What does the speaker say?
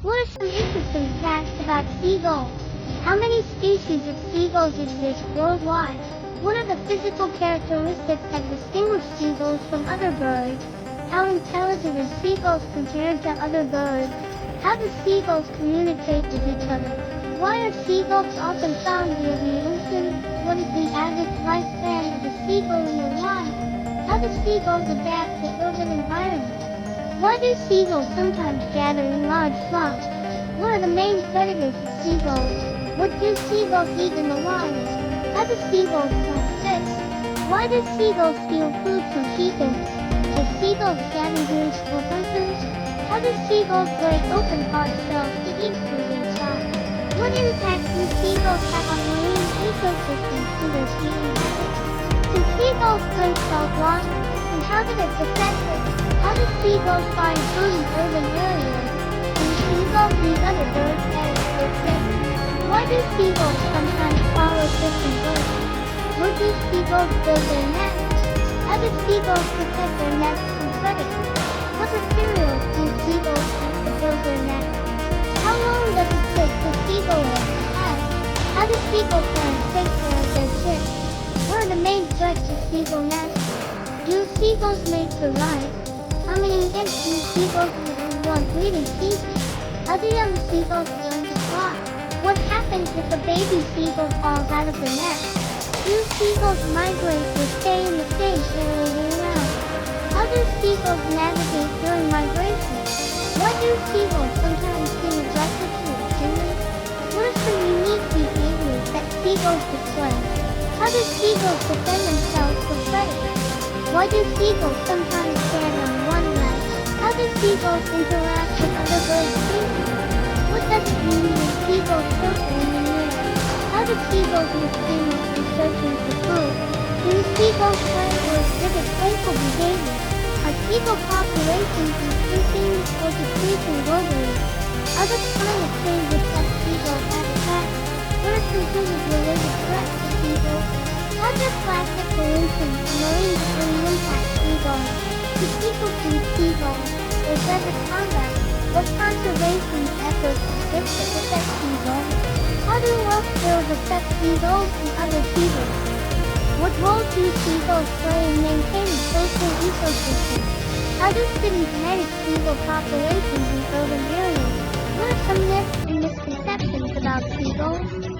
What are some interesting facts about seagulls? How many species of seagulls exist worldwide? What are the physical characteristics that distinguish seagulls from other birds? How intelligent are seagulls compared to other birds? How do seagulls communicate with each other? Why are seagulls often found near the ocean? What is the average lifespan of a seagull in the wild? How do seagulls adapt to urban environments? Why do seagulls sometimes gather in large flocks? What are the main predators of seagulls? What do seagulls eat in the wild? How do seagulls catch fish? Why do seagulls steal food from people? Are seagulls scavengers or hunters? How do seagulls break open hard shells to eat food inside? What impact do seagulls have on marine ecosystems through their feeding habits? Do seagulls drink salt water? And how do they protect it? How do seagulls find food in urban areas? Do seagulls need other birds as their prey? Why do seagulls sometimes follow different birds? Where do seagulls build their nests? How do seagulls protect their nests from predators? What materials do seagulls use to build their nests? How long does it take for seagull eggs to hatch? How do seagull parents take care of their chicks? What are the main threats to seagull nests? Do seagulls mate for life? How many eggs do seagulls lay in one breeding season? How do young seagulls learn to fly? What happens if a baby seagull falls out of the nest? Do seagulls migrate or stay in the same area year-round? How do seagulls navigate during migration? Why do seagulls sometimes seem aggressive to humans? What are some unique behaviors that seagulls display? How do seagulls defend themselves from predators? Why do seagulls sometimes stand on one leg? How do seagulls interact with other bird species? What does it mean when seagulls circle in the air? How do seagulls make signals when searching for food? Do seagulls play or exhibit playful behavior? Are seagull populations increasing or decreasing globally? Are the climate change affect seagull habitat? What are some related threats to seagulls? How does plastic pollution and marine debris impact seagulls? Do people feed seagulls, or does it combat? What conservation efforts exist to protect seagulls? How do oil spills affect seagulls and other seagulls? What role do seagulls play in maintaining coastal ecosystems? How do cities manage seagull populations in urban areas? What are some myths and misconceptions about seagulls?